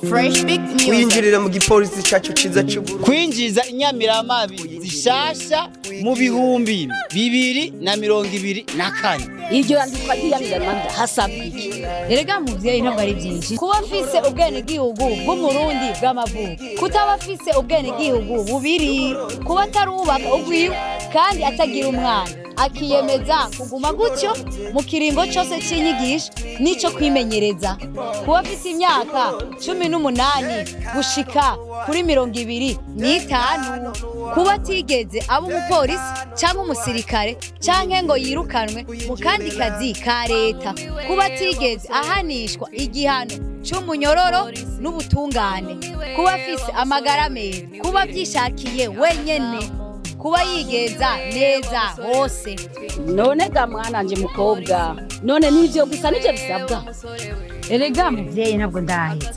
Fresh big music. Kwinjirira mu gipolisi cyacu ciza cy'Uburundi. Kwinjiza Inyamiramabi Nshasha mu bihumbi 2024. Iryo yandikwa ry'Inyamiramabi hasabwe iki? Erega muvyeyi ntabwo ari byinshi. Kuba afise ubwene gihugu bw'umurundi bw'amavuko. Kutaba afise ubwene gihugu bubiri. Kuba tarubaka ugwiwe kandi atagira umwana. Akiyemeza kuguma gutyo mu kiringo cyose cy'inyigisho nico kwimenyereza. Kuba afise imyaka 18 gushika kuri 25. Kuba atigeze aba umupolisi cyangwa umusirikare cyangwa ngo yirukanwe mu kandi kazi ka leta. Kuba atigeze ahanishwa igihano cy'umunyororo n'ubutungane. Kuba afise amagara meza. Kuba byishakiye wenyene. Kuba yigeza neza hose. None ga mwananje mukobwa, none nivyo gusa nije bisabwa. Erega muvyeyi ntabwo ndaheza.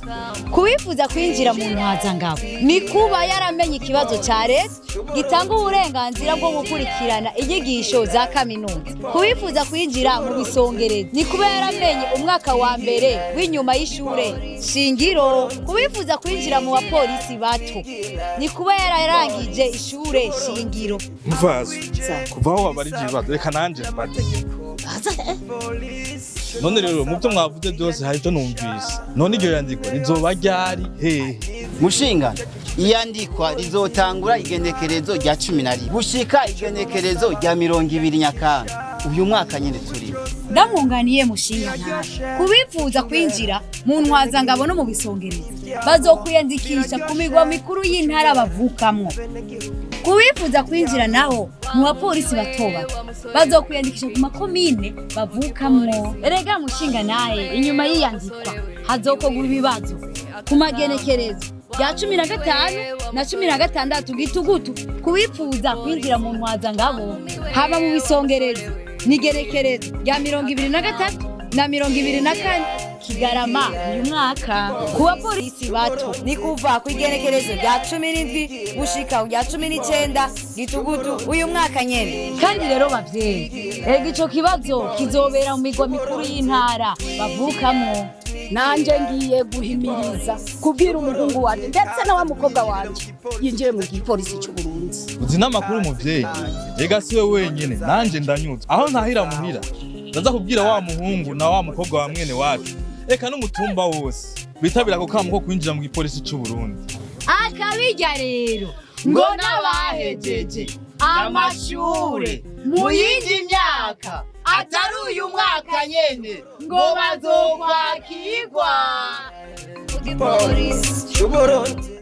Kubifuza kwinjira mu ntwazangabo ni kuba yaramenye ikibazo ca leta gitanga uburenganzira bwo gukurikirana inyigisho za kaminuza. Kubifuza kwinjira mu bisongereza ni kuba yaramenye umwaka wa mbere w'inyuma y'ishure shingiro. Kubifuza kwinjira mu bapolisi bato ni kuba yararangije ishure shingiro. Mvazo kuva aho wabarije ibibazo reka nanje mbate. None rero muvyo mwavuze byose hari cyo numvise. None iryo yandikwa rizoba ryari hehe? Mushingana iyandikwa rizotangura igenekerezo rya 11 gushika igenekerezo rya 20 Nyakanga uyu mwaka nyene turi. Ndamwunganiye mushingana. Kubifuza kwinjira mu ntwazangabo no mu bisongereza bazokwiyandikisha ku migwa mikuru y'intara bavukamwo. Kubifuza kwinjira naho mu bapolisi batoba bazokwiyandikisha ku makomine bavukamwo. Erega mushinga naye inyuma y'iyandikwa hazokogwa ibibazo ku magenekerezo ya 15 na 16 gitugutu. Kubifuza kwinjira mu ntwazangabo haba mu bisongereza nigerekerezo ya 23 na 24 Kigarama uyu mwaka. Kuba polisi bato ni kuva ku igenekerezo rya 17 gushika rya 19 gitugutu uyu mwaka nyene. Kandi rero bavyeyi, ega ico kibazo kizobera mu migwa mikuru y'intara bavukamwo. Nanje ngiye guhimiriza kubwira umuhungu wanje ndetse na wa mukobwa wanje yinjire mu gipolisi cy'Uburundi. Uzi namakuru muvyeyi. Ega siwe wenyene nanje ndanyutse. Aho ntahira muhira. Ndaza kubwira wa muhungu na wa mukobwa wa mwene wacu. Eka n'umutumba wose bitabira ko kamo ko kwinjira mu gipolisi cy'Uburundi. Akabijya rero ngo nabahejeje amashure mu yindi myaka atari uyu mwaka nyene ngo bazokwakirwa. Polisi cy'Uburundi.